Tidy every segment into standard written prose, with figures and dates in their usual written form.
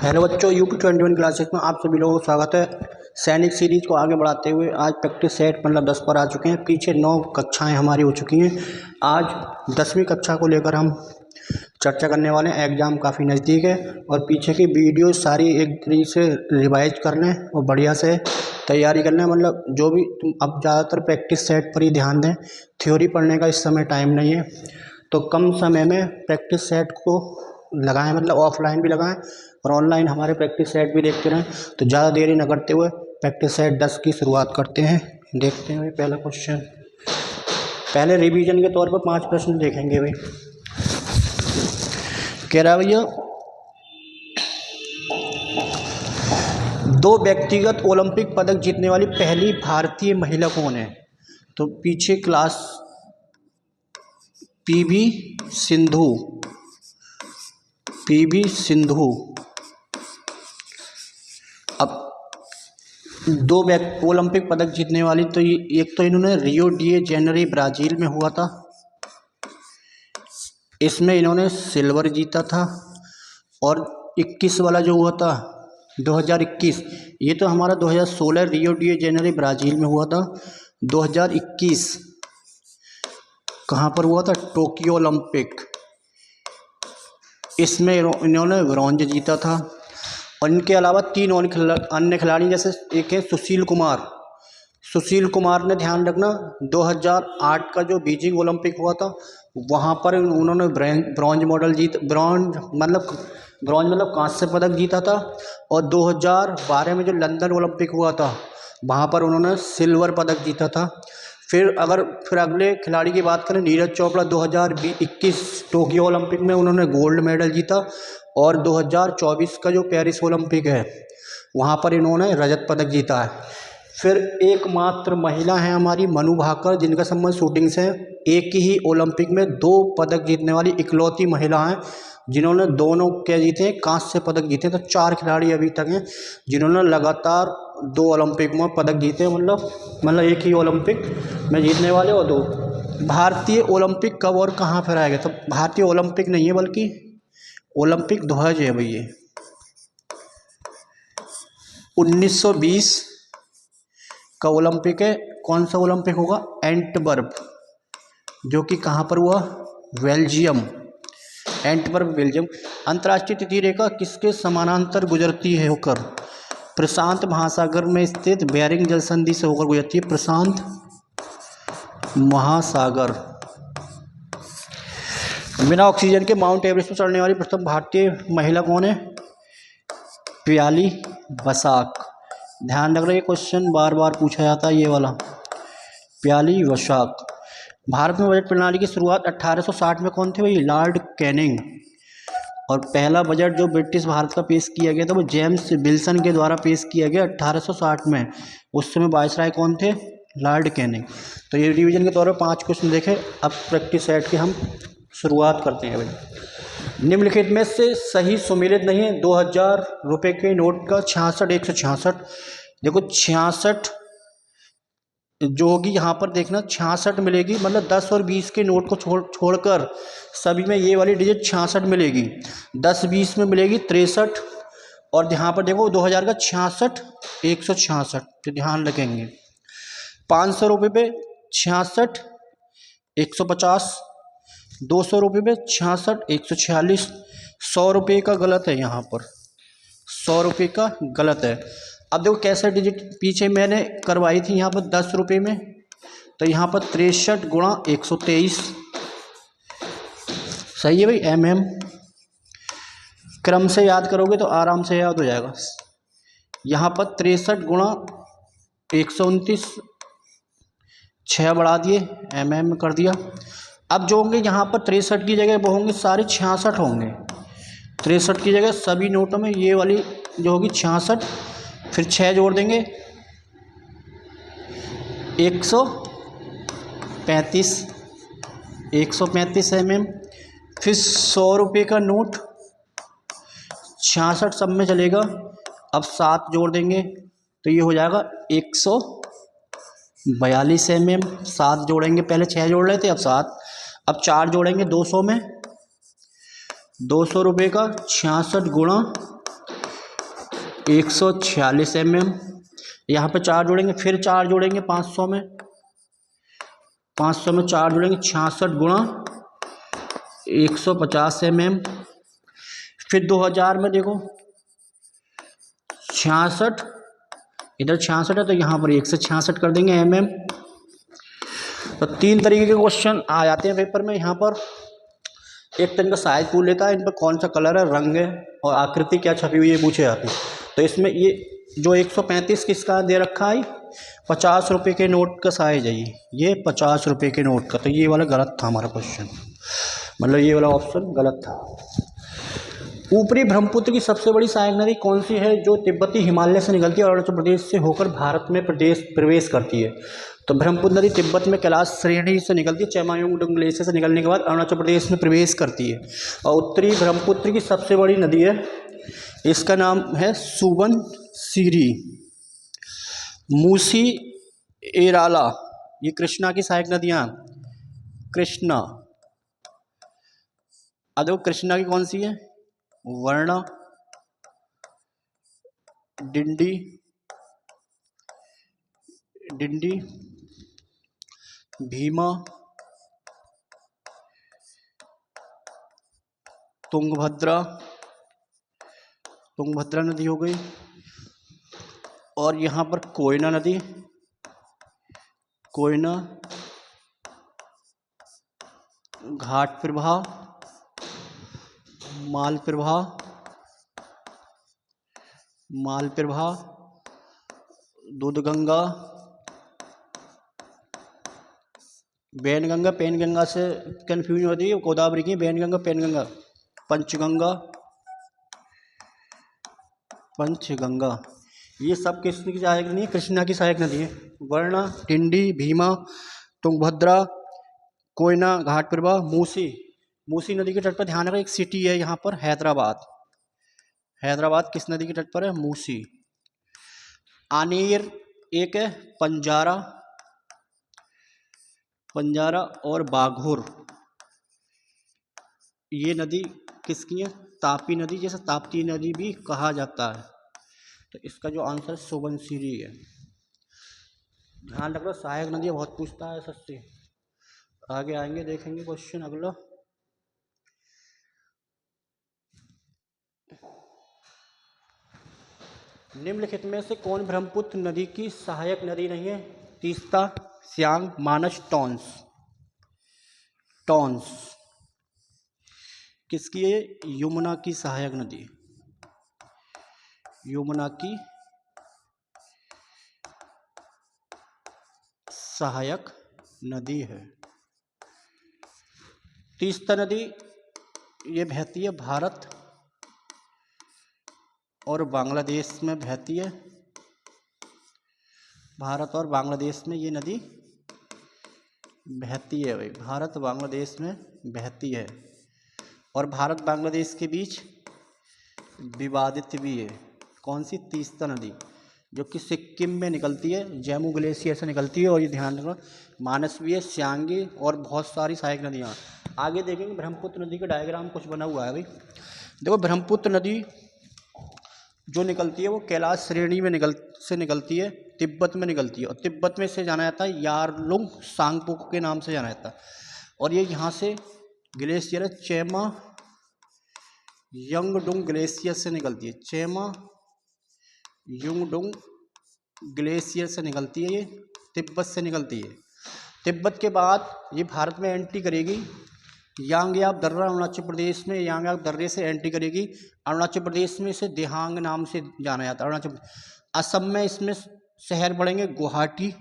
Hello बच्चों, UP 21 classes में आप सभी लोगों का स्वागत है। सैनिक सीरीज को आगे बढ़ाते हुए आज प्रैक्टिस सेट मतलब 10 पर आ चुके हैं। पीछे 9 कक्षाएं हमारी हो चुकी हैं। आज 10वीं कक्षा को लेकर हम चर्चा करने वाले हैं। एग्ज़ाम काफ़ी नज़दीक है और पीछे की वीडियो सारी एक तरीके से रिवाइज कर लें और बढ़िया से तैयारी कर लें। मतलब जो भी तुम अब ज़्यादातर प्रैक्टिस सेट पर ही ध्यान दें, थ्योरी पढ़ने का इस समय टाइम नहीं है। तो कम समय में प्रैक्टिस सेट को लगाएं, मतलब ऑफलाइन भी लगाएं और ऑनलाइन हमारे प्रैक्टिस सेट भी देखते रहें। तो ज़्यादा देरी न करते हुए प्रैक्टिस सेट 10 की शुरुआत करते हैं। देखते हैं पहला क्वेश्चन। पहले रिवीजन के तौर पर 5 प्रश्न देखेंगे भाई। कह रहा भैया, 2 व्यक्तिगत ओलंपिक पदक जीतने वाली पहली भारतीय महिला कौन है? तो पीछे क्लास पीवी सिंधु। अब 2 ओलंपिक पदक जीतने वाली, तो एक तो इन्होंने रियो डी जेनेरो ब्राज़ील में हुआ था, इसमें इन्होंने सिल्वर जीता था। और 21 वाला जो हुआ था 2021, ये तो हमारा 2016 रियो डी जेनेरो ब्राज़ील में हुआ था। 2021 कहाँ पर हुआ था? टोक्यो ओलंपिक, इसमें इन्होंने ब्रॉन्ज जीता था। और इनके अलावा 3 अन्य खिलाड़ी, जैसे एक है सुशील कुमार ने, ध्यान रखना 2008 का जो बीजिंग ओलंपिक हुआ था वहाँ पर उन्होंने ब्रॉन्ज मतलब कांस्य पदक जीता था। और 2012 में जो लंदन ओलंपिक हुआ था वहाँ पर उन्होंने सिल्वर पदक जीता था। फिर अगले खिलाड़ी की बात करें, नीरज चोपड़ा 2021 टोक्यो ओलंपिक में उन्होंने गोल्ड मेडल जीता। और 2024 का जो पेरिस ओलंपिक है वहाँ पर इन्होंने रजत पदक जीता है। फिर एकमात्र महिला हैं हमारी मनु भाकर, जिनका संबंध शूटिंग से है। एक ही ओलंपिक में 2 पदक जीतने वाली इकलौती महिला हैं जिन्होंने दोनों क्या जीते हैं? कांस्य पदक जीते। तो 4 खिलाड़ी अभी तक हैं जिन्होंने लगातार 2 ओलंपिक में पदक जीते, मतलब एक ही ओलंपिक में जीतने वाले। और 2 भारतीय ओलंपिक कब और कहाँ पर आएगा? तो भारतीय ओलंपिक नहीं है बल्कि ओलंपिक ध्वज है भैया। 1920 का ओलंपिक है। कौन सा ओलंपिक होगा? एंटवर्प, जो कि कहाँ पर हुआ? Belgium, Antwerp Belgium. अंतर्राष्ट्रीय तिथि रेखा किसके समानांतर गुजरती है होकर? प्रशांत महासागर में स्थित बेरिंग जल संधि से होकर गुजरती है। प्रशांत महासागर। बिना ऑक्सीजन के माउंट एवरेस्ट पर चढ़ने वाली प्रथम भारतीय महिला कौन है? प्याली बसाक। ध्यान रख रहे, क्वेश्चन बार बार पूछा जाता है ये वाला, प्याली बसाक। भारत में बजट प्रणाली की शुरुआत 1860 में कौन थे भाई? Lord Canning. और पहला बजट जो ब्रिटिश भारत का पेश किया गया था वो जेम्स विल्सन के द्वारा पेश किया गया 1860 में। उस समय वायसराय कौन थे? Lord Canning. तो ये रिवीजन के तौर पर 5 क्वेश्चन देखे। अब प्रैक्टिस सेट की हम शुरुआत करते हैं भाई। निम्नलिखित में से सही सुमेलित नहीं है। 2000 रुपये के नोट का 66 166। देखो 66 जो होगी यहाँ पर देखना 66 मिलेगी, मतलब 10 और 20 के नोट को छोड़कर सभी में ये वाली डिजिट 66 मिलेगी। 10 20 में मिलेगी 63। और यहाँ पर देखो 2000 का 66 166, तो ध्यान रखेंगे। 500 रुपये पे 66 150, 200 रुपये पे 66 146। 100 रुपये का गलत है, यहाँ पर 100 रुपये का गलत है। अब देखो कैसे डिजिट पीछे मैंने करवाई थी यहाँ पर 10 रुपये में, तो यहाँ पर 63 गुणा 123 सही है भाई। क्रम से याद करोगे तो आराम से याद हो जाएगा। यहाँ पर 63 गुणा 129, 6 बढ़ा दिए, में कर दिया। अब जो होंगे यहाँ पर 63 की जगह वो होंगे सारे 66 होंगे। 63 की जगह सभी नोटों में ये वाली जो होगी 66, फिर 6 जोड़ देंगे 135 फिर 100 रुपये का नोट 66 सब में चलेगा। अब 7 जोड़ देंगे तो ये हो जाएगा 142 7 जोड़ेंगे, पहले 6 जोड़ रहे थे अब 7। अब 4 जोड़ेंगे 200 में, 200 रुपये का 66 गुणा 146 mm। यहाँ पे 4 जोड़ेंगे, फिर 4 जोड़ेंगे 500 में, 500 में 4 जोड़ेंगे 66 गुणा 150 mm। फिर 2000 में देखो 66, इधर 66 है तो यहाँ पर 166 कर देंगे mm। तो 3 तरीके के क्वेश्चन आ जाते हैं पेपर में। यहाँ पर एक तो इनका साइज पूछ लेता है, इन पर कौन सा कलर है, रंग है और आकृति क्या छपी हुई है पूछे जाते हैं। तो इसमें ये जो 135 किसका दे रखा है, 50 रुपये के नोट का साइज है ये 50 रुपये के नोट का। तो ये वाला गलत था हमारा क्वेश्चन, मतलब ये वाला ऑप्शन गलत था। ऊपरी ब्रह्मपुत्र की सबसे बड़ी सहायक नदी कौन सी है, जो तिब्बती हिमालय से निकलती है और अरुणाचल प्रदेश से होकर भारत में प्रवेश करती है। तो ब्रह्मपुत्र नदी तिब्बत में कैलाश श्रेणी से निकलती है, चेमायोंगडोंग ग्लेशियर से निकलने के बाद अरुणाचल प्रदेश में प्रवेश करती है। और उत्तरी ब्रह्मपुत्र की सबसे बड़ी नदी है, इसका नाम है सुबनसिरी। मूसी, एराला, ये कृष्णा की सहायक नदियाँ। कृष्णा, अब देखो कृष्णा की कौन सी है, वर्णा, डिंडी, भीमा, तुंगभद्रा नदी हो गई। और यहाँ पर कोयना नदी, कोयना, घाट प्रवाह, माल प्रवाह, दूधगंगा, पेनगंगा से कन्फ्यूजन होती है, गोदावरी की पेनगंगा, पंचगंगा, ये सब किसकी सहायक नदी है, कृष्णा की सहायक नदी है। वर्णा, टिंडी, भीमा, तुंगभद्रा, कोयना, घाट प्रवाह, मूसी नदी के तट पर ध्यान रखो, एक सिटी है यहाँ पर हैदराबाद किस नदी के तट पर है, मूसी। आनेर एक है, पंजारा और बाघोर, ये नदी किसकी है, तापी नदी, जैसे ताप्ती नदी भी कहा जाता है। तो इसका जो आंसर सुबनसिरी है। ध्यान रखो सहायक नदी बहुत पूछता है सस्ती। आगे आएंगे देखेंगे क्वेश्चन अगला। निम्नलिखित में से कौन ब्रह्मपुत्र नदी की सहायक नदी नहीं है, तीस्ता, सियांग, मानस, टॉन्स। किसकी है, यमुना की सहायक नदी, यमुना की सहायक नदी है। तीस्ता नदी ये बहती है भारत और बांग्लादेश में बहती है, भारत और बांग्लादेश में ये नदी बहती है भाई, भारत बांग्लादेश में बहती है। और भारत बांग्लादेश के बीच विवादित भी है। कौन सी, तीस्ता नदी, जो कि सिक्किम में निकलती है, जम्मू ग्लेशियर से निकलती है। और ये ध्यान रखना मानस भी है, सियांगी और बहुत सारी सहायक नदियाँ। आगे देखेंगे ब्रह्मपुत्र नदी का डायग्राम कुछ बना हुआ है भाई। देखो ब्रह्मपुत्र नदी जो निकलती है वो कैलाश श्रेणी में निकलती है, तिब्बत में निकलती है। और तिब्बत में से जाना जाता है यारलुंग सांगपो के नाम से जाना जाता है। और ये यहाँ से ग्लेशियर चेमा यंगडुंग ग्लेशियर से निकलती है, चेमा युंगडुंग ग्लेशियर से निकलती है, ये तिब्बत से निकलती है। तिब्बत के बाद ये भारत में एंट्री करेगी यांगयाप दर्रा, अरुणाचल प्रदेश में यांगयाप दर्रे से एंट्री करेगी। अरुणाचल प्रदेश में इसे दिहांग नाम से जाना जाता है। अरुणाचल, असम में इसमें शहर पड़ेंगे गुवाहाटी।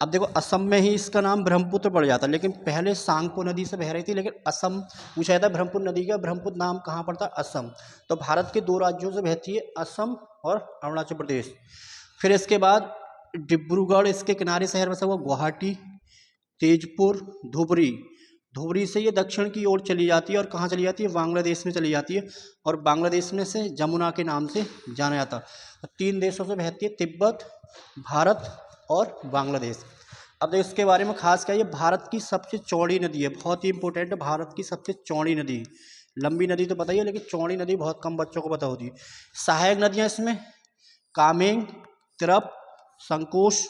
अब देखो असम में ही इसका नाम ब्रह्मपुत्र पड़ जाता है, लेकिन पहले सांगपो नदी से बह रही थी, लेकिन असम पूछा जाता है ब्रह्मपुत्र नदी का ब्रह्मपुत्र नाम कहाँ पड़ता है, असम। तो भारत के 2 राज्यों से बहती है, असम और अरुणाचल प्रदेश। फिर इसके बाद डिब्रूगढ़ इसके किनारे शहर बसा हुआ, गुवाहाटी, तेजपुर, धुबरी से ये दक्षिण की ओर चली जाती है और कहाँ चली जाती है, बांग्लादेश में चली जाती है। और बांग्लादेश में से जमुना के नाम से जाना जाता है। 3 देशों से बहती है, तिब्बत, भारत और बांग्लादेश। अब देखो इसके बारे में खास क्या, ये भारत की सबसे चौड़ी नदी है, बहुत ही इंपॉर्टेंट है, भारत की सबसे चौड़ी नदी लंबी नदी तो पता ही है, लेकिन चौड़ी नदी बहुत कम बच्चों को पता होती है। सहायक नदियाँ इसमें कामेंग, तिरप, संकोश,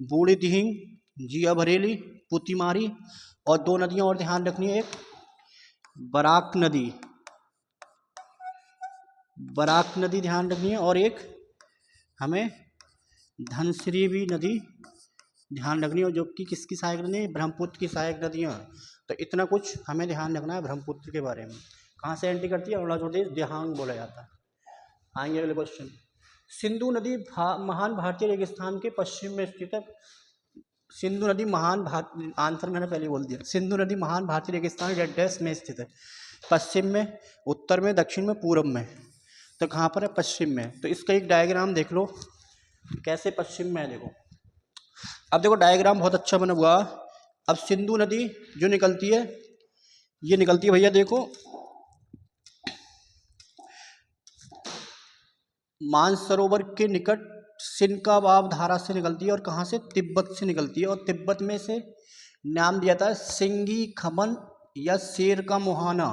बूढ़ी दिहिंग, जिया भरेली, पुतीमारी, और दो नदियाँ और ध्यान रखनी है, एक बराक नदी, बराक नदी ध्यान रखनी है, और एक हमें धनश्री भी नदी ध्यान रखनी है, जो कि किसकी सहायक नदी है, ब्रह्मपुत्र की सहायक नदियाँ। तो इतना कुछ हमें ध्यान रखना है ब्रह्मपुत्र के बारे में। कहाँ से एंट्री करती है, अरुणाचल प्रदेश दिहांग बोला जाता है। आएंगे अगले क्वेश्चन। सिंधु नदी महान भारतीय रेगिस्तान के पश्चिम में स्थित है। सिंधु नदी आंसर मैंने पहले बोल दिया। सिंधु नदी महान भारतीय रेगिस्तान रेड डैश में स्थित है। पश्चिम में, उत्तर में, दक्षिण में, पूर्व में। तो कहाँ पर है, पश्चिम में। तो इसका एक डायग्राम देख लो, कैसे पश्चिम में है देखो। अब देखो डायग्राम बहुत अच्छा बना हुआ। अब सिंधु नदी जो निकलती है, ये निकलती है भैया देखो मानसरोवर के निकट सिनकाबाब धारा से निकलती है, और कहाँ से, तिब्बत से निकलती है। और तिब्बत में से नाम दिया था सिंगी खमन या शेर का मुहाना,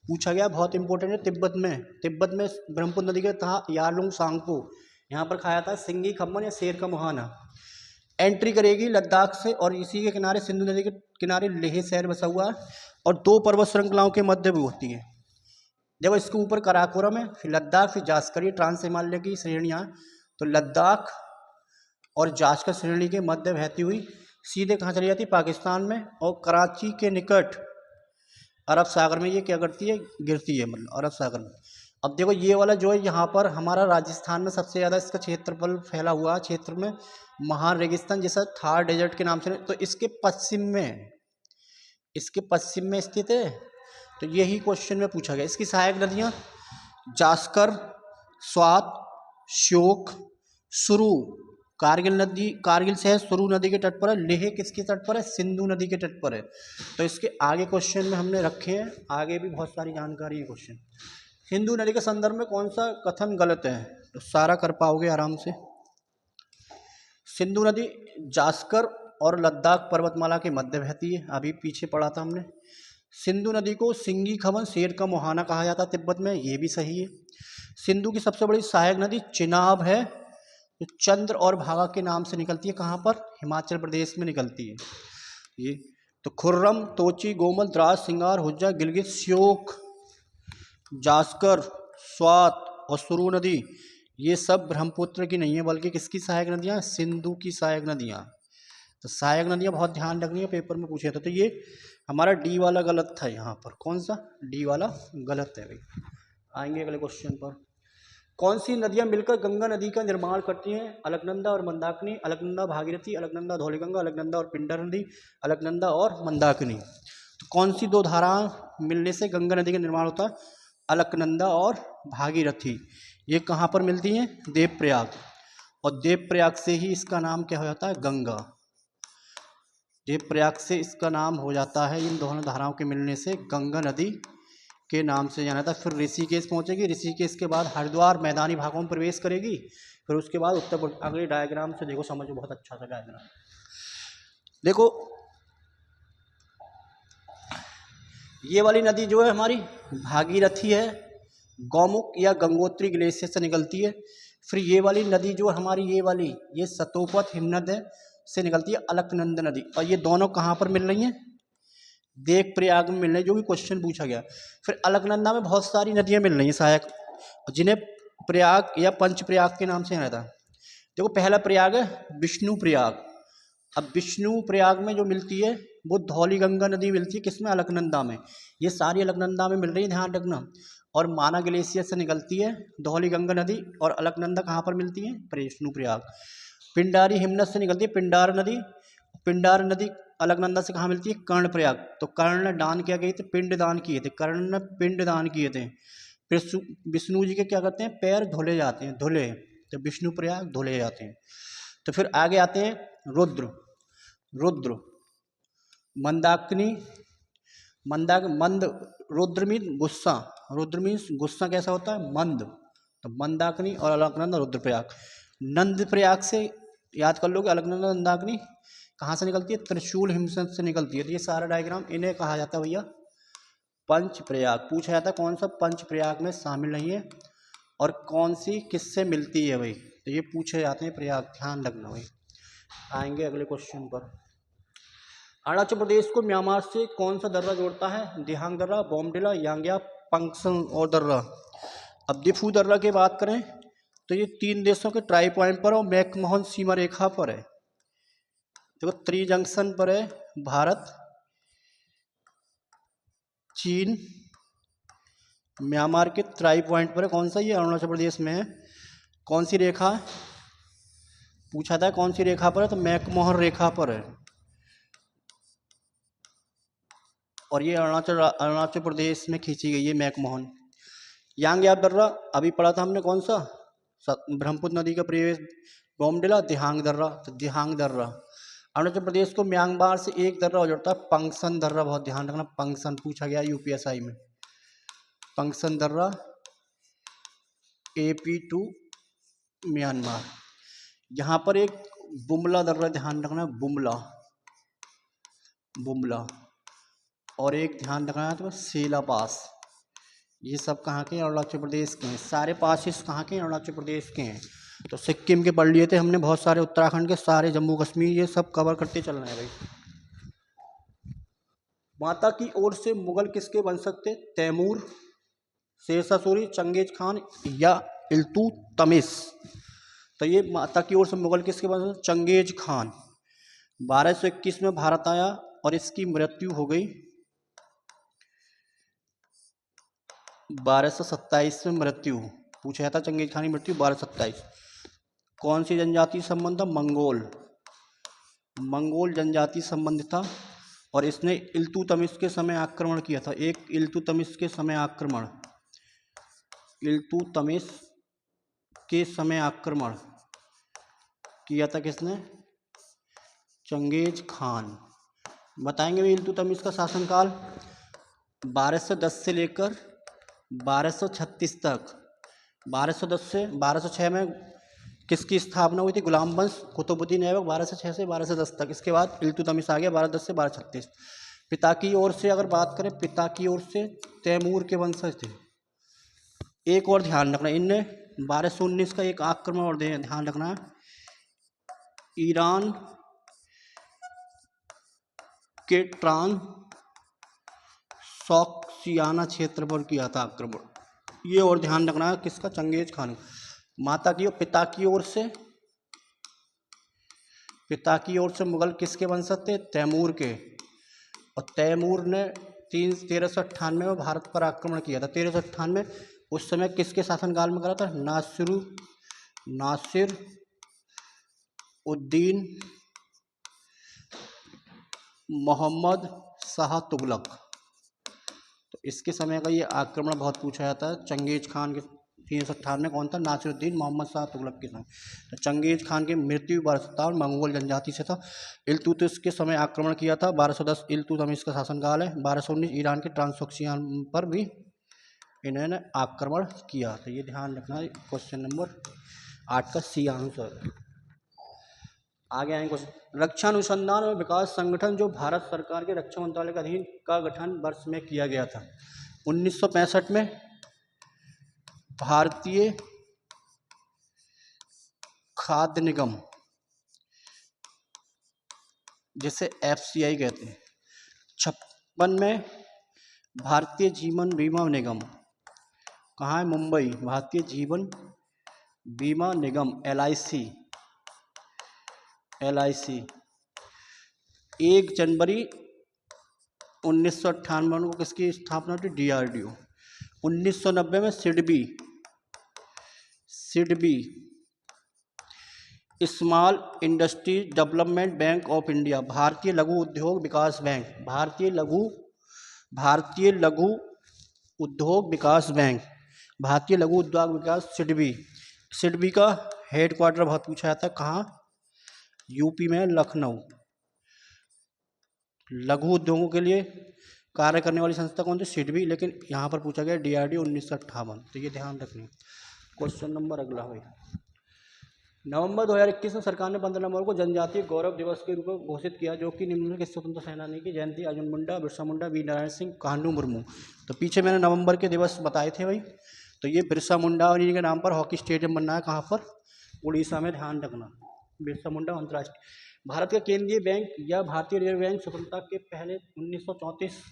पूछा गया, बहुत इंपॉर्टेंट है। तिब्बत में ब्रह्मपुत्र नदी के था यारलुंग सांगपो, यहाँ पर खाया था सिंगी खमन या शेर का मुहाना। एंट्री करेगी लद्दाख से, और इसी के किनारे, सिंधु नदी के किनारे लेह शहर बसा हुआ है, और दो पर्वत श्रृंखलाओं के मध्य भी होती है। देखो इसके ऊपर कराकोरम है, फिर लद्दाख, फिर जास्कर, ये ट्रांस हिमालय की श्रेणियाँ। तो लद्दाख और जास्कर श्रेणी के मध्य बहती हुई सीधे कहाँ चली जाती है, पाकिस्तान में, और कराची के निकट अरब सागर में ये क्या करती है, गिरती है, मतलब अरब सागर में। अब देखो ये वाला जो है, यहाँ पर हमारा राजस्थान में सबसे ज़्यादा इसका क्षेत्रफल फैला हुआ क्षेत्र में महान रेगिस्तान, जैसा थार डेजर्ट के नाम से, तो इसके पश्चिम में स्थित है। तो यही क्वेश्चन में पूछा गया। इसकी सहायक नदियाँ जास्कर, स्वात, श्योक, सुरू। कारगिल नदी, कारगिल शहर सुरू नदी के तट पर है। लेह किसके तट पर है, सिंधु नदी के तट पर है। तो इसके आगे क्वेश्चन में हमने रखे हैं, आगे भी बहुत सारी जानकारी है क्वेश्चन। सिंधु नदी के संदर्भ में कौन सा कथन गलत है, तो सारा कर पाओगे आराम से। सिंधु नदी जास्कर और लद्दाख पर्वतमाला के मध्य बहती है, अभी पीछे पढ़ा था हमने। सिंधु नदी को सिंगी खमन शेर का मुहाना कहा जाता है तिब्बत में, ये भी सही है। सिंधु की सबसे बड़ी सहायक नदी चिनाब है, जो चंद्र और भागा के नाम से निकलती है। कहाँ पर, हिमाचल प्रदेश में निकलती है ये। तो खुर्रम, तोची, गोमल, द्रास, सिंगार, हुज्जा, गिलगित, श्योक, जास्कर, स्वात और सुरू नदी, ये सब ब्रह्मपुत्र की नहीं है, बल्कि किसकी सहायक नदियाँ, सिंधु की सहायक नदियाँ। तो सहायक नदियाँ बहुत ध्यान रखनी है, पेपर में पूछे थे। तो ये हमारा डी वाला गलत था, यहाँ पर कौन सा, डी वाला गलत है भाई। आएंगे अगले क्वेश्चन पर। कौन सी नदियाँ मिलकर गंगा नदी का निर्माण करती हैं, अलकनंदा और मंदाकिनी, अलकनंदा भागीरथी, अलकनंदा धौलीगंगा, अलकनंदा और पिंडर नदी, अलकनंदा और मंदाकिनी। तो कौन सी दो धाराएं मिलने से गंगा नदी का निर्माण होता है, अलकनंदा और भागीरथी। ये कहाँ पर मिलती हैं, देवप्रयाग, और देवप्रयाग से ही इसका नाम क्या हो जाता है, गंगा। देवप्रयाग से इसका नाम हो जाता है, इन दोनों धाराओं के मिलने से गंगा नदी के नाम से जाना था। फिर ऋषिकेश पहुंचेगी, ऋषिकेश के बाद हरिद्वार मैदानी भागों में प्रवेश करेगी, फिर उसके बाद उत्तर प्रदेश। अगले डायग्राम से देखो, समझो, बहुत अच्छा सा डायग्राम देखो। ये वाली नदी जो है हमारी भागीरथी है, गौमुख या गंगोत्री ग्लेशियर से निकलती है। फिर ये वाली नदी जो हमारी, ये वाली, ये सतोपथ हिमनद से निकलती है, अलकनंदा नदी। और ये दोनों कहाँ पर मिल रही हैं, देवप्रयाग में मिल रही है, जो भी क्वेश्चन पूछा गया। फिर अलकनंदा में बहुत सारी नदियाँ मिल रही हैं सहायक, जिन्हें प्रयाग या पंच प्रयाग के नाम से जाना था। देखो पहला प्रयाग है विष्णु प्रयाग। अब विष्णु प्रयाग में जो मिलती है वो धौली गंगा नदी मिलती है, किसमें, अलकनंदा में। ये सारी अलकनंदा में मिल रही है, ध्यान रखना। और माना ग्लेशियर से निकलती है धौली गंगा नदी, और अलकनंदा कहाँ पर मिलती है, विष्णु प्रयाग। पिंडारी हिमनद से निकलती है पिंडार नदी। पिंडार नदी अलकनंदा से कहाँ मिलती है, कर्ण प्रयाग। तो कर्ण ने दान क्या किए थे, पिंड दान किए थे, कर्ण ने पिंड दान किए थे। फिर विष्णु जी के क्या करते हैं, पैर धुले जाते हैं, धुले, तो विष्णु प्रयाग धुले जाते हैं। तो फिर आगे आते हैं रुद्र, रुद्र, मंदाकिनी, मंद, रुद्र मीन गुस्सा, रुद्र मीन्स गुस्सा कैसा होता है, मंद। तो मंदाकिनी और अलकनंदा, रुद्रप्रयाग। नंद प्रयाग से याद कर लोगे, अलकनंदा मंदाकिनी कहाँ से निकलती है, त्रिशूल हिमनद से निकलती है। तो ये सारा डायग्राम, इन्हें कहा जाता है भैया पंचप्रयाग पूछा जाता है कौन सा पंचप्रयाग में शामिल नहीं है और कौन सी किससे मिलती है भाई, तो ये पूछे जाते हैं प्रयाग, ध्यान रखना भाई। आएंगे अगले क्वेश्चन पर। अरुणाचल प्रदेश को म्यांमार से कौन सा दर्रा जोड़ता है? दिहांग दर्रा, बोमडिला, यांग्या, पंक्सन और दर्रा। अब दिफू दर्रा की बात करें तो ये 3 देशों के ट्राई पॉइंट पर और मैकमोहन सीमा रेखा पर है। देखो त्रि जंक्शन पर है, भारत, चीन, म्यांमार के ट्राई पॉइंट पर है। कौन सा? ये अरुणाचल प्रदेश में है। कौन सी रेखा है पूछा था, कौन सी रेखा पर है? तो मैकमोहन रेखा पर है। और ये अरुणाचल प्रदेश में खींची गई है मैकमोहन। यांग्याप दर्रा अभी पढ़ा था हमने, कौन सा? ब्रह्मपुत्र नदी का प्रवेश, बोमडिला, दिहांग दर्रा। तो दिहांग दर्रा। अरुणाचल प्रदेश को म्यांमार से एक दर्रा हो जाता है, पंक्सन दर्रा, बहुत ध्यान रखना, पंक्सन पूछा गया यूपीएसआई में। पंक्सन दर्रा AP टू म्यांमार। यहाँ पर एक बुमला दर्रा, ध्यान रखना, बुमला बुमला। और एक ध्यान रखना है तो सेला पास। ये सब कहाँ के? अरुणाचल प्रदेश के हैं। सारे पासिस कहाँ के? अरुणाचल प्रदेश के हैं। तो सिक्किम के पढ़ लिए थे हमने बहुत सारे, उत्तराखंड के सारे, जम्मू कश्मीर, ये सब कवर करते चलना है भाई। माता की ओर से मुगल किसके वंशज थे? तैमूर, शेरशाह सूरी, चंगेज खान या इल्तुतमिश। तो ये माता की ओर से मुगल किसके वंशज? Genghis Khan. 1221 में भारत आया और इसकी मृत्यु हो गई 1227 में मृत्यु। पूछा जाता चंगेज खान की मृत्यु 1227। कौन सी जनजाति संबंध था? मंगोल जनजाति संबंध था। और इसने इल्तुतमिश के समय आक्रमण किया था। एक इल्तुतमिश के समय आक्रमण, इल्तुतमिश के समय आक्रमण किया था किसने? Genghis Khan. बताएंगे भी इल्तुतमिश का शासनकाल 1210 से लेकर 1236 तक। 1210 से 1206 में किसकी स्थापना हुई थी? गुलाम वंश, कुतुबुद्दीन ऐबक। 1206 से 1210 तक। इसके बाद इल्तुतमिश आ गया 1210 से 1236। पिता की ओर से अगर बात करें, पिता की ओर से तैमूर के वंशज थे। एक और ध्यान रखना, इनने 1219 का एक आक्रमण और ध्यान रखना, ईरान के ट्रांसोक्सियाना क्षेत्र पर किया था आक्रमण। ये और ध्यान रखना है किसका? Genghis Khan. माता की पिता की ओर से मुगल किसके वंशज थे? तैमूर के। और तैमूर ने 1398 में भारत पर आक्रमण किया था। 1398 उस समय किसके शासनकाल में करा था? नासिर उद्दीन मोहम्मद शाह तुगलक। तो इसके समय का ये आक्रमण बहुत पूछा जाता है। चंगेज खान के 358 में कौन था? नासिरुद्दीन मोहम्मद शाह तुगलक के समय। तो चंगेज खान की मृत्यु 1257 मंगोल जनजाति से था। इल्तुतमिश के समय आक्रमण किया था। 1210 इल्तुतमिश का शासनकाल है। 1219 ईरान के ट्रांसोक्सियान पर भी इन्होंने आक्रमण किया। तो ये ध्यान रखना, क्वेश्चन नंबर 8 का सी आंसर। आगे आएंगे क्वेश्चन। रक्षा अनुसंधान और विकास संगठन जो भारत सरकार के रक्षा मंत्रालय के अधीन का गठन वर्ष में किया गया था? 1965 में भारतीय खाद्य निगम, जिसे FCI कहते हैं। 56 में भारतीय जीवन बीमा निगम, कहाँ है? मुंबई। भारतीय जीवन बीमा निगम LIC। 1 जनवरी 1998 को किसकी स्थापना हुई? DRDO। 1990 में SIDBI small industry development bank of India, भारतीय लघु उद्योग विकास बैंक, भारतीय लघु उद्योग विकास बैंक, भारतीय लघु उद्योग विकास, सिडबी का हेडक्वार्टर बहुत पूछा जाता है, कहाँ? यूपी में लखनऊ। लघु उद्योगों के लिए कार्य करने वाली संस्था कौन सी? सिडबी। लेकिन यहाँ पर पूछा गया DRDO 1958। तो ये ध्यान रखना। क्वेश्चन नंबर अगला है नवंबर 2021 में सरकार ने 15 नवंबर को जनजातीय गौरव दिवस के रूप में घोषित किया, जो कि निम्नलिखित के स्वतंत्र सेनानी की जयंती अर्जुन मुंडा, बिरसा मुंडा, वीर नारायण सिंह, कान्हू मुर्मू। तो पीछे मैंने नवंबर के दिवस बताए थे भाई। तो ये बिरसा मुंडा और इनके नाम पर हॉकी स्टेडियम बनना है, कहाँ पर? उड़ीसा में, ध्यान रखना। बिरसा मुंडा अंतर्राष्ट्रीय। भारत का केंद्रीय बैंक या भारतीय रिजर्व बैंक स्वतंत्रता के पहले 1934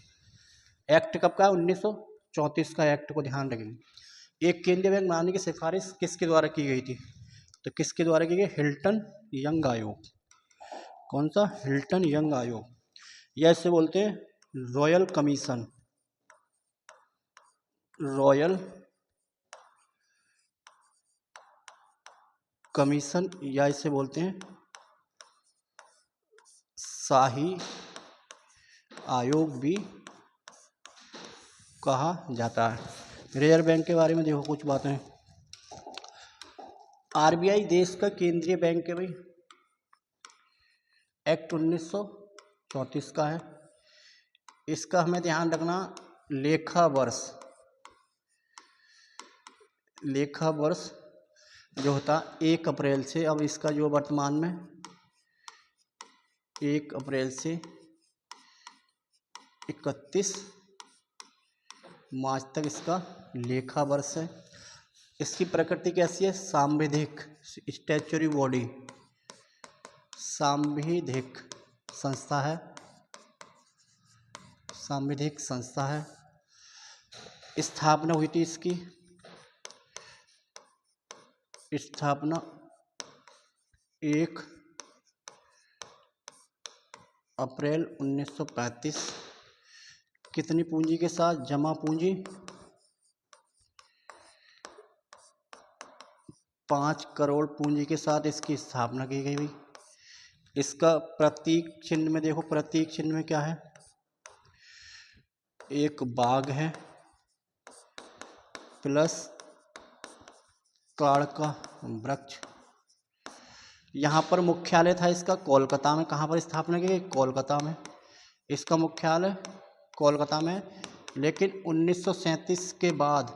एक्ट कब का? 1934 का एक्ट को ध्यान रखेंगे। एक केंद्रीय बैंक बनाने की सिफारिश किसके द्वारा की गई थी? तो किसके द्वारा की गई? हिल्टन यंग आयोग। कौन सा? हिल्टन यंग आयोग, या इसे बोलते हैं रॉयल कमीशन। रॉयल कमीशन, या इसे बोलते हैं शाही आयोग भी कहा जाता है। रिजर्व बैंक के बारे में देखो कुछ बातें। आरबीआई देश का केंद्रीय बैंक है भाई। एक्ट 1934 का है। इसका हमें ध्यान रखना, लेखा वर्ष जो होता 1 अप्रैल से, अब इसका जो वर्तमान में 1 अप्रैल से 31 मार्च तक इसका लेखा वर्ष है। इसकी प्रकृति कैसी है? सांविधिक, स्टैच्यूटरी बॉडी, सांविधिक संस्था है, सांविधिक संस्था है। स्थापना हुई थी इसकी, स्थापना 1 अप्रैल 1935। कितनी पूंजी के साथ? जमा पूंजी 5 करोड़ पूंजी के साथ इसकी स्थापना की गई हुई। इसका प्रतीक चिन्ह में देखो, प्रतीक चिन्ह में क्या है? एक बाघ है प्लस ताड़ का वृक्ष। यहाँ पर मुख्यालय था इसका कोलकाता में। कहाँ पर स्थापना की गई? कोलकाता में। इसका मुख्यालय कोलकाता में, लेकिन 1937 के बाद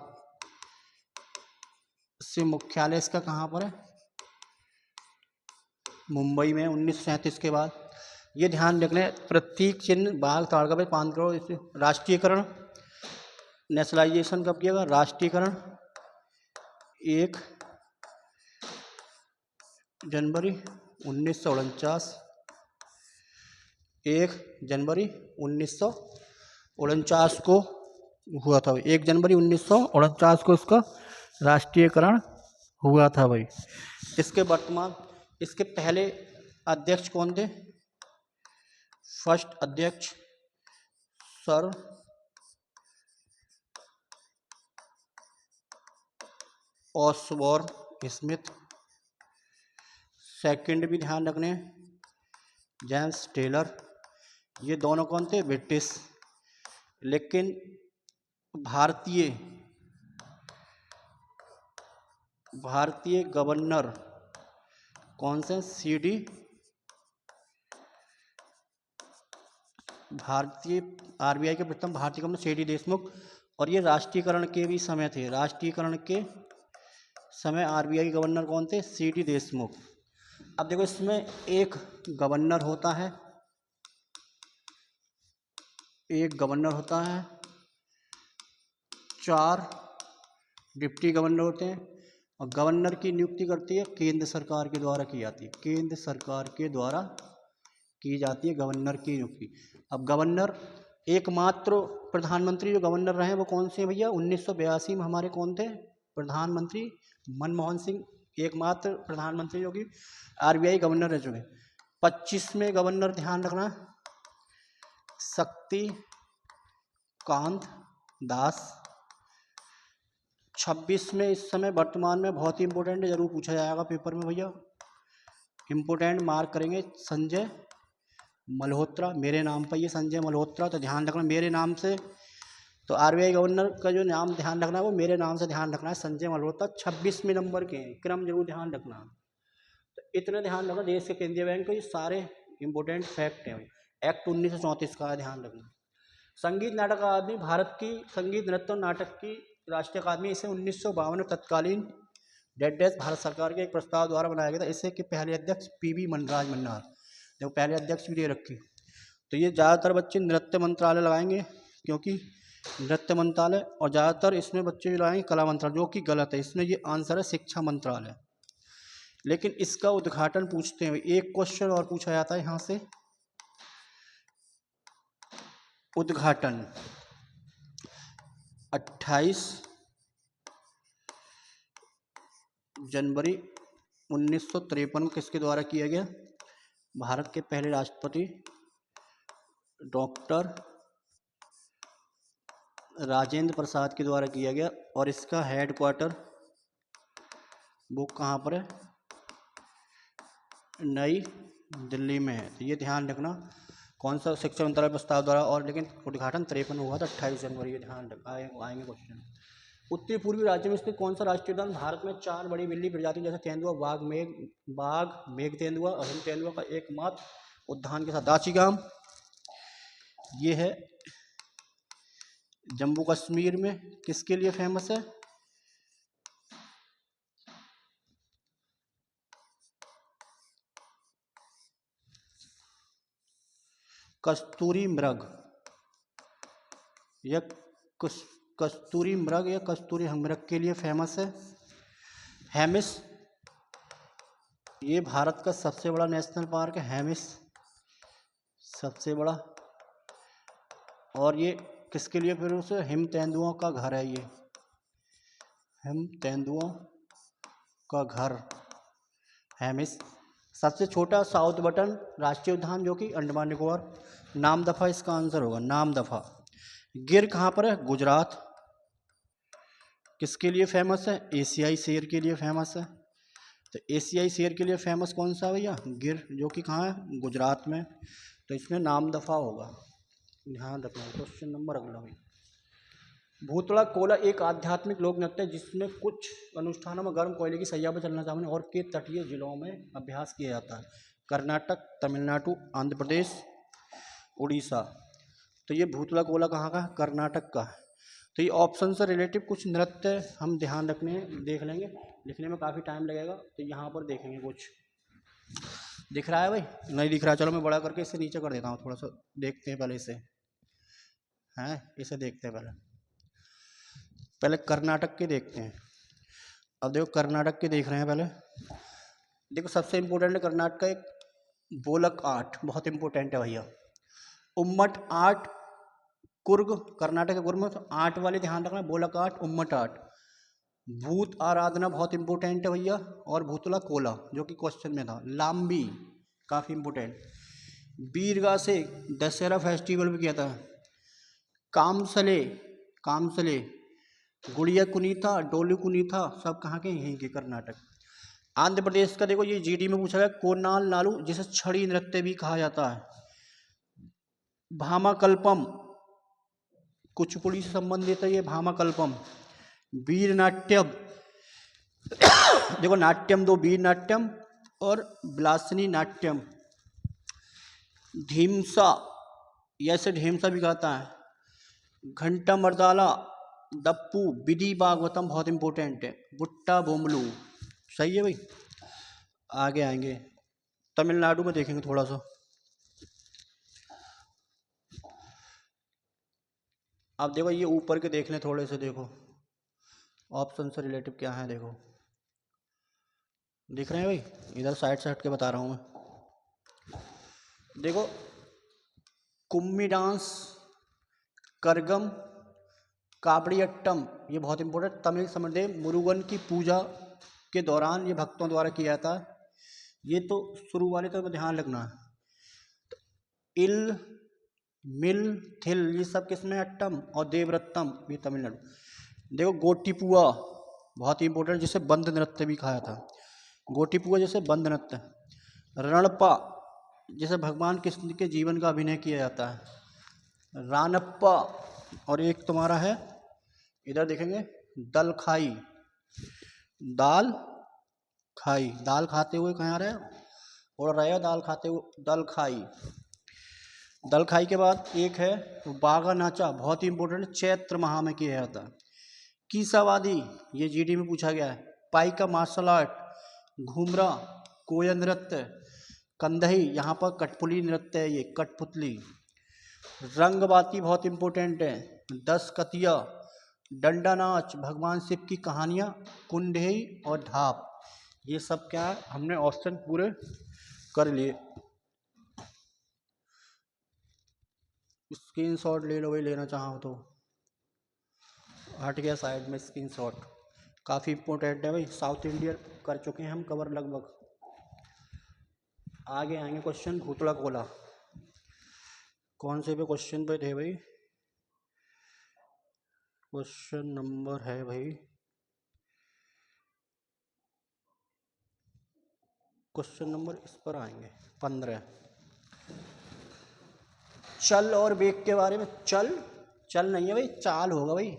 से मुख्यालय इसका कहाँ पर है? मुंबई में। 1937 के बाद। ये ध्यान रख लें, प्रतीक चिन्ह बाघ ताड़ का 5 करोड़। इसे राष्ट्रीयकरण, नेशनलाइजेशन कब किया गया? राष्ट्रीयकरण 1 जनवरी 1949। 1 जनवरी 1949 को हुआ था। 1 जनवरी 1949 को इसका राष्ट्रीयकरण हुआ था भाई। इसके वर्तमान, इसके पहले अध्यक्ष कौन थे? फर्स्ट अध्यक्ष सर ऑसबॉर्न स्मिथ। सेकंड भी ध्यान रखने, जेम्स टेलर। ये दोनों कौन थे? ब्रिटिश। लेकिन भारतीय गवर्नर कौन से? सीडी। भारतीय आरबीआई के प्रथम भारतीय गवर्नर सीडी देशमुख। और ये राष्ट्रीयकरण के भी समय थे। राष्ट्रीयकरण के समय आरबीआई गवर्नर कौन थे? सीडी देशमुख। अब देखो, इसमें एक गवर्नर होता है, एक गवर्नर होता है, 4 डिप्टी गवर्नर होते हैं, और गवर्नर की नियुक्ति करती है केंद्र सरकार के द्वारा की जाती है। केंद्र सरकार के द्वारा की जाती है गवर्नर की नियुक्ति। अब गवर्नर, एकमात्र प्रधानमंत्री जो गवर्नर रहे वो कौन से हैं भैया? 1982 में हमारे कौन थे प्रधानमंत्री? मनमोहन सिंह, एकमात्र प्रधानमंत्री जो कि आरबीआई गवर्नर रह चुके। 25 में गवर्नर ध्यान रखना शक्ति कांत दास। 26 में इस समय वर्तमान में बहुत ही इंपॉर्टेंट, जरूर पूछा जाएगा पेपर में भैया, इंपॉर्टेंट मार्क करेंगे, संजय मल्होत्रा। मेरे नाम पर ये संजय मल्होत्रा, तो ध्यान रखना मेरे नाम से। तो आरबीआई गवर्नर का जो नाम ध्यान रखना है वो मेरे नाम से ध्यान रखना है, संजय मल्होत्रा। 26वें नंबर के हैं, क्रम जरूर ध्यान रखना। तो इतना ध्यान रखना, देश के केंद्रीय बैंक के ये सारे इंपॉर्टेंट फैक्ट हैं। एक्ट 1934 का ध्यान रखना। संगीत नाटक अकादमी, भारत की संगीत नृत्य और नाटक की राष्ट्रीय अकादमी। इसे 1952 में तत्कालीन डेट डैश भारत सरकार के एक प्रस्ताव द्वारा बनाया गया था। इसे के पहले अध्यक्ष पीवी मनराज मन्नार, देखो पहले अध्यक्ष भी दे रखी। तो ये ज़्यादातर बच्चे नृत्य मंत्रालय लगाएंगे, क्योंकि नृत्य मंत्रालय, और ज़्यादातर इसमें बच्चे लगाएंगे कला मंत्रालय, जो कि गलत है। इसमें ये आंसर है शिक्षा मंत्रालय। लेकिन इसका उद्घाटन पूछते हैं, एक क्वेश्चन और पूछा जाता है यहाँ से, उद्घाटन 28 जनवरी 1953 किसके द्वारा किया गया? भारत के पहले राष्ट्रपति डॉक्टर राजेंद्र प्रसाद के द्वारा किया गया। और इसका हेडक्वार्टर वो कहाँ पर है? नई दिल्ली में है। तो ये ध्यान रखना, कौन सा शिक्षा मंत्रालय प्रस्ताव द्वारा, और लेकिन उद्घाटन 53 हुआ था 28 जनवरी, ये ध्यान रख आएंगे क्वेश्चन। उत्तरी पूर्वी राज्य में स्थित कौन सा राष्ट्रीय उद्यान भारत में 4 बड़ी बिल्ली प्रजाति जैसे तेंदुआ, बाघ, मेघ तेंदुआ और हिम तेंदुआ का एकमात्र उद्यान के साथ? दाचीगाम। ये है जम्मू कश्मीर में, किसके लिए फेमस है? कस्तूरी मृग, या कस्तूरी मृग या कस्तूरी मृग के लिए फेमस है। हेमिस, ये भारत का सबसे बड़ा नेशनल पार्क है हेमिस, सबसे बड़ा। और ये किसके लिए फिर उसे? हिम तेंदुओं का घर है, ये हिम तेंदुओं का घर हेमिस। सबसे छोटा साउथ बटन राष्ट्रीय उद्यान जो कि अंडमान निकोबार, नामदफा इसका आंसर होगा, नामदफा। गिर कहाँ पर है? गुजरात। किसके लिए फेमस है? एशियाई शेर के लिए फेमस है। तो एशियाई शेर के लिए फेमस कौन सा है भैया? गिर, जो कि कहाँ है? गुजरात में। तो इसमें नामदफा होगा, ध्यान रखना। क्वेश्चन नंबर अगला भाई, भूतड़ा कोला एक आध्यात्मिक लोक नृत्य है जिसमें कुछ अनुष्ठानों में गर्म कोयले की सैया पर चलना चावने और के तटीय जिलों में अभ्यास किया जाता है। कर्नाटक, तमिलनाडु, आंध्र प्रदेश, उड़ीसा। तो ये भूतड़ा कोला कहाँ का है? कर्नाटक का है। तो ये ऑप्शन से रिलेटिव कुछ नृत्य हम ध्यान रखने देख लेंगे, लिखने में काफ़ी टाइम लगेगा, तो यहाँ पर देखेंगे। कुछ दिख रहा है भाई? नहीं दिख रहा, चलो मैं बड़ा करके इसे नीचे कर देता हूँ, थोड़ा सा देखते हैं पहले इसे, हैं इसे देखते हैं पहले कर्नाटक के देखते हैं। अब देखो कर्नाटक के देख रहे हैं पहले। देखो सबसे इम्पोर्टेंट है कर्नाटक का एक बोलक आर्ट, बहुत इम्पोर्टेंट है भैया। उम्मट आर्ट, कुर्ग, कर्नाटक के कुर्ग में, तो आर्ट वाले ध्यान रखना, बोलक आर्ट, उम्मट आर्ट। भूत आराधना बहुत इंपॉर्टेंट है भैया, और भूतला कोला जो कि क्वेश्चन में था। लाम्बी काफ़ी इंपॉर्टेंट। बीरगा से दशहरा फेस्टिवल भी किया था। कामसले, कामसले, गुड़िया कुनीथा, डोली कुनीथा, सब कहाँ के? यहीं के, कर्नाटक। आंध्र प्रदेश का देखो, ये जीडी में पूछा गया, कोनाल नालू जिसे छड़ी नृत्य भी कहा जाता है। भामाकल्पम कुचिपुड़ी से संबंधित है ये, भामाकल्पम। वीर नाट्यम, देखो नाट्यम दो, वीर नाट्यम और विलासिनी नाट्यम। ढीमसा, ऐसे ढीमसा भी कहता है। घंटा मर्दाला, दप्पू, विधि भागवतम बहुत इंपॉर्टेंट है। बुट्टा बोमलू, सही है भाई। आगे आएंगे, तमिलनाडु में देखेंगे थोड़ा सा। अब देखो ये ऊपर के देख लें थोड़े से, देखो ऑप्शन से रिलेटिव क्या है, देखो दिख रहे हैं भाई? इधर साइड से हट के बता रहा हूँ मैं। देखो कुम्मी डांस, करगम, काबड़ियट्टम, ये बहुत इंपॉर्टेंट। तमिल समझे, मुरुगन की पूजा के दौरान ये भक्तों द्वारा किया जाता है। ये तो शुरू वाले तो ध्यान रखना है। तो इल, मिल, थिल, ये सब किसमें? अट्टम। और देवरत्तम ये तमिलनाडु। देखो गोटीपुआ बहुत ही इंपॉर्टेंट, जिसे बंद नृत्य भी कहा था। गोटीपुआ जैसे बंद नृत्य। रणपा जैसे भगवान कृष्ण के जीवन का अभिनय किया जाता है। रानप्पा, और एक तुम्हारा है इधर देखेंगे, दल खाई, दाल खाई, दाल खाते हुए कहाँ रहे और रहे दाल खाते हुए, दल खाई। दल खाई के बाद एक है बागा नाचा, बहुत ही इंपॉर्टेंट, चैत्र माह में किया जाता है। कीसावादी, ये जीडी में पूछा गया है। पाई का मार्शल आर्ट, घूमरा कोया नृत्य, कंधई यहाँ पर कठपुली नृत्य है, ये कठपुतली। रंगबाती बहुत इंपॉर्टेंट है, 10 कतिया, डंडा नाच, भगवान शिव की कहानियाँ, कुंडेई और ढाप। ये सब क्या है, हमने ऑप्शन पूरे कर लिए। स्क्रीनशॉट ले लो भाई, लेना चाहो तो। हट गया साइड में स्क्रीनशॉट, काफ़ी इंपॉर्टेंट है भाई। साउथ इंडियन कर चुके हैं हम कवर लगभग। आगे आएंगे क्वेश्चन भूतड़ा कोला। कौन से पे क्वेश्चन पे थे भाई? क्वेश्चन नंबर है भाई, क्वेश्चन नंबर इस पर आएंगे 15। चल और वेग के बारे में, चल चल नहीं है भाई, चाल होगा भाई।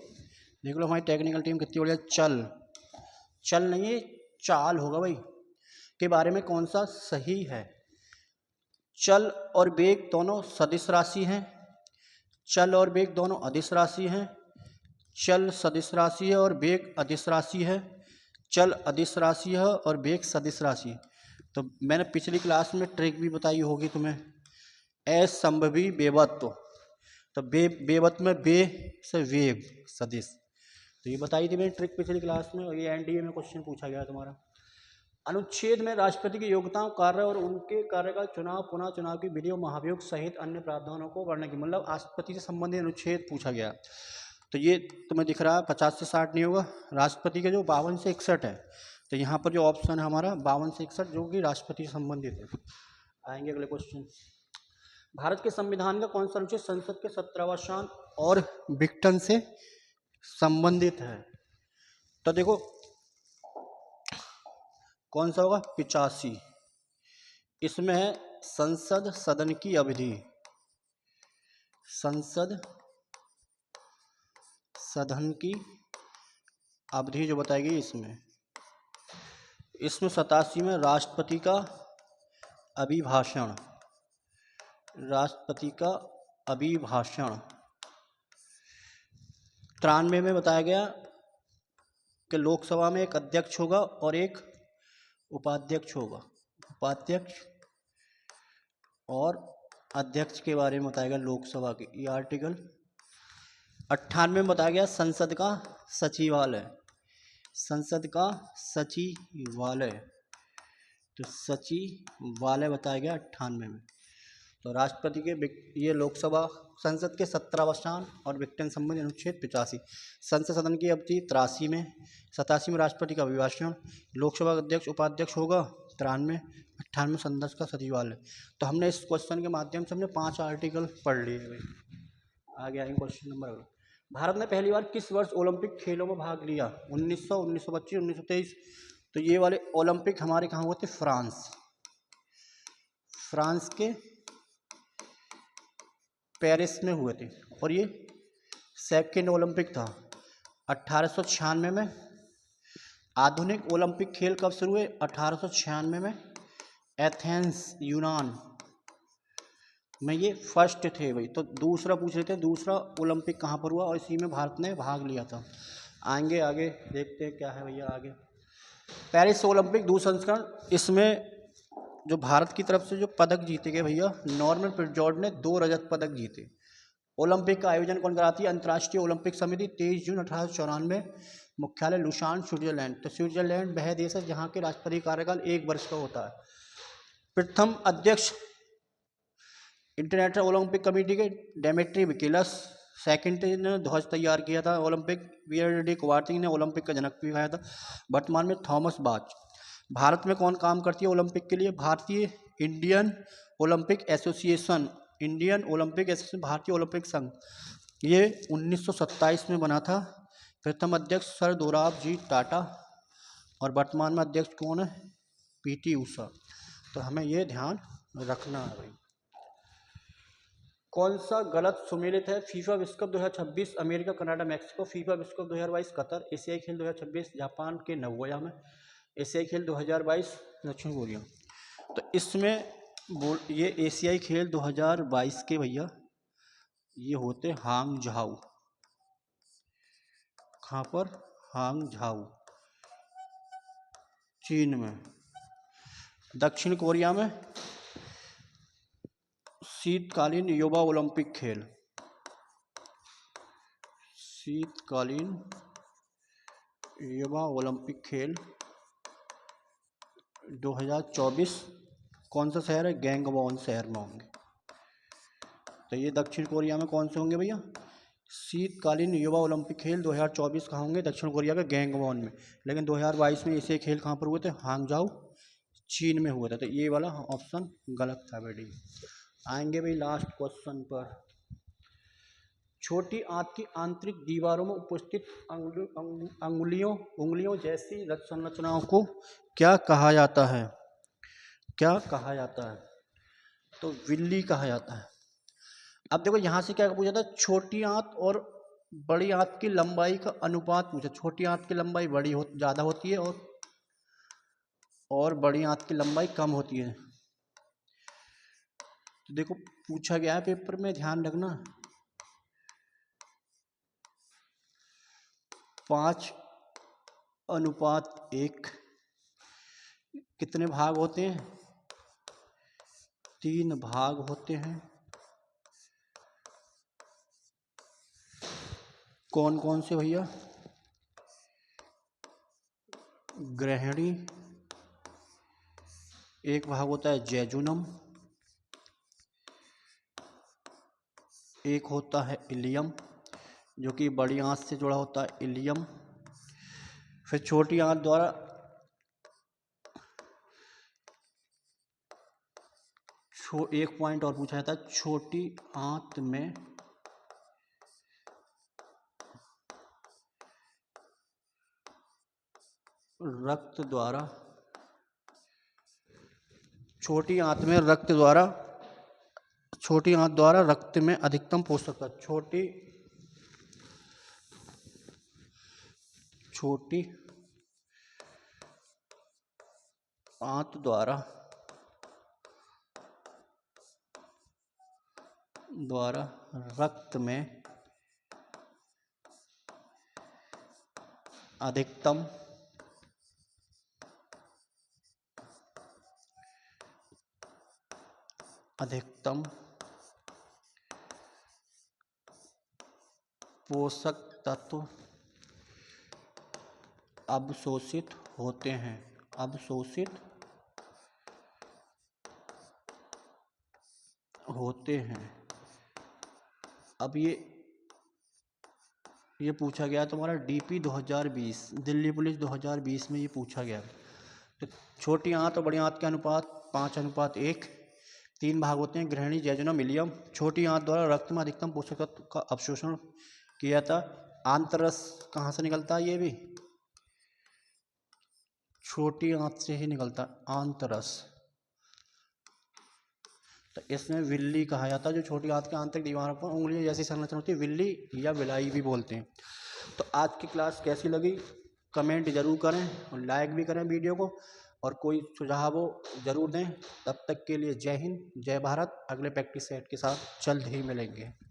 देख लो हमारी टेक्निकल टीम कितनी बढ़िया। चल चल नहीं है, चाल होगा भाई। के बारे में कौन सा सही है? चल और वेग दोनों सदिश राशि हैं, चल और वेग दोनों अदिश राशि हैं। चल सदिश राशि है और वेग अदिश राशि है, चल अदिश राशि है और वेग सदिश राशि है। तो मैंने पिछली क्लास में ट्रिक भी बताई होगी तुम्हें, असंभवी बेवत्व। तो बेवत्व में बे से वेग सदिश, तो ये बताई थी मैंने ट्रिक पिछली क्लास में, और ये एनडीए में क्वेश्चन पूछा गया तुम्हारा। अनुच्छेद में राष्ट्रपति की योग्यताओं, कार्य और उनके कार्य का चुनाव, पुनः चुनाव की विधि और महाभियोग सहित अन्य प्रावधानों को वर्णन की, मतलब राष्ट्रपति से संबंधित अनुच्छेद पूछा गया। तो ये तुम्हें दिख रहा है 50 से 60 नहीं होगा, राष्ट्रपति के जो 52 से 61 है। तो यहाँ पर जो ऑप्शन है हमारा 52 से 61 जो कि राष्ट्रपति से संबंधित है। आएंगे अगले क्वेश्चन। भारत के संविधान का कौन सा अनुच्छेद संसद के 17वां और विघटन से संबंधित है? तो देखो कौन सा होगा, 85। इसमें है संसद सदन की अवधि, संसद सदन की अवधि जो बताई गई इसमें। इसमें 87 में राष्ट्रपति का अभिभाषण, राष्ट्रपति का अभिभाषण। 93 में बताया गया कि लोकसभा में एक अध्यक्ष होगा और एक उपाध्यक्ष होगा, उपाध्यक्ष और अध्यक्ष के बारे में बताया गया लोकसभा के, ये आर्टिकल। 98 में बताया गया संसद का सचिवालय, संसद का सचिवालय, तो सचिवालय बताया गया 98 में। तो राष्ट्रपति के ये लोकसभा संसद के 17वां और विघटन संबंधी अनुच्छेद 85, संसद सदन की अवधि 83 में, 87 में राष्ट्रपति का अभिभाषण, लोकसभा अध्यक्ष उपाध्यक्ष होगा 93, 98 संसद का सचिवालय। तो हमने इस क्वेश्चन के माध्यम से हमने 5 आर्टिकल पढ़ लिए भाई। आगे आएंगे क्वेश्चन नंबर अगला। भारत ने पहली बार किस वर्ष ओलंपिक खेलों में भाग लिया? 1900, 1925, 1923। तो ये वाले ओलंपिक हमारे कहाँ हुए थे? फ्रांस, फ्रांस के पेरिस में हुए थे। और ये सेकेंड ओलंपिक था 1896 में। आधुनिक ओलंपिक खेल कब शुरू हुए? 1896 में एथेंस यूनान में ये फर्स्ट थे भाई। तो दूसरा पूछ रहे थे, दूसरा ओलंपिक कहाँ पर हुआ और इसी में भारत ने भाग लिया था। आएंगे आगे देखते हैं क्या है भैया आगे। पेरिस ओलंपिक दूसरा संस्करण, इसमें जो भारत की तरफ से जो पदक जीते गए भैया, नॉर्मन पिटजॉर्ज ने 2 रजत पदक जीते। ओलंपिक का आयोजन कौन कराती है? अंतर्राष्ट्रीय ओलंपिक समिति। 23 जून 1894, मुख्यालय लुसान स्विट्जरलैंड। तो स्विट्जरलैंड वह देश है जहाँ के राष्ट्रपति कार्यकाल 1 वर्ष का होता है। प्रथम अध्यक्ष इंटरनेशनल ओलंपिक कमेटी के डेमेट्री विकिलस। सेकेंड ने ध्वज तैयार किया था ओलंपिक। पीयर डी कुवार्टिंग ने ओलंपिक का जनक भी कहा था। वर्तमान में थॉमस बाच। भारत में कौन काम करती है ओलंपिक के लिए? भारतीय Indian Olympic association, Indian Olympic association, भारतीय ओलंपिक संघ। ये 1927 में बना था। प्रथम अध्यक्ष सर दोराबजी टाटा और वर्तमान में अध्यक्ष कौन है? पीटी उषा। तो हमें ये ध्यान रखना है भाई। कौन सा गलत सुमेलित है? फीफा विश्व cup 2026 America, Canada, Mexico. FIFA विश्व कप 2022 कतर। एशियाई खेल 2026 जापान के नगोया में। एशियाई खेल 2022 दक्षिण कोरिया। तो इसमें ये एशियाई खेल 2022 के भैया ये होते चीन में। दक्षिण कोरिया में शीतकालीन युवा ओलंपिक खेल, शीतकालीन युवा ओलंपिक खेल 2024 कौन सा शहर है? गैंगवॉन शहर में होंगे। तो ये दक्षिण कोरिया में कौन से होंगे भैया? शीतकालीन युवा ओलंपिक खेल 2024 कहाँ होंगे? दक्षिण कोरिया के गैंगवॉन में। लेकिन 2022 में ऐसे खेल कहाँ पर हुए थे? हांगझाऊ चीन में हुआ था। तो ये वाला ऑप्शन गलत था बेटी। आएंगे भाई लास्ट क्वेश्चन पर। छोटी आंत की आंतरिक दीवारों में उपस्थित उंगलियों जैसी संरचनाओं को क्या कहा जाता है? क्या कहा जाता है? तो विल्ली कहा जाता है। अब देखो यहाँ से क्या पूछा था? छोटी आंत और बड़ी आंत की लंबाई का अनुपात पूछा। छोटी आंत की लंबाई ज़्यादा होती है और बड़ी आंत की लंबाई कम होती है। तो देखो पूछा गया है पेपर में, ध्यान रखना। 5:1 कितने भाग होते हैं? 3 भाग होते हैं। कौन कौन से भैया? ग्रहणी, एक भाग होता है जेजुनम, एक होता है इलियम जो कि बड़ी आंत से जुड़ा होता है, इलियम। फिर छोटी आंत द्वारा एक पॉइंट और पूछा जाता है, छोटी आंत में रक्त द्वारा, छोटी आंत में रक्त द्वारा, छोटी आंत द्वारा रक्त में अधिकतम पोषक तत्व, छोटी आंत द्वारा रक्त में अधिकतम पोषक तत्व अवशोषित होते हैं, अवशोषित होते हैं। अब ये पूछा गया तुम्हारा डीपी 2020, दिल्ली पुलिस 2020 में ये पूछा गया। तो छोटी आंत और बड़ी आंत के अनुपात 5:1, 3 भाग होते हैं, ग्रहणी, जेजुनम, इलियम। छोटी आंत द्वारा रक्त में अधिकतम पोषक तत्व का अवशोषण किया था। आंतरस कहाँ से निकलता है? ये भी छोटी आंत से ही निकलता है, आंतरस। तो इसमें विल्ली कहा जाता है, जो छोटी आंत के आंतरिक दीवारों पर उंगलियों जैसी संरचना होती है, विल्ली या विलाई भी बोलते हैं। तो आज की क्लास कैसी लगी कमेंट जरूर करें और लाइक भी करें वीडियो को, और कोई सुझाव हो जरूर दें। तब तक के लिए जय हिंद, जय भारत। अगले प्रैक्टिस सेट के साथ जल्द ही मिलेंगे।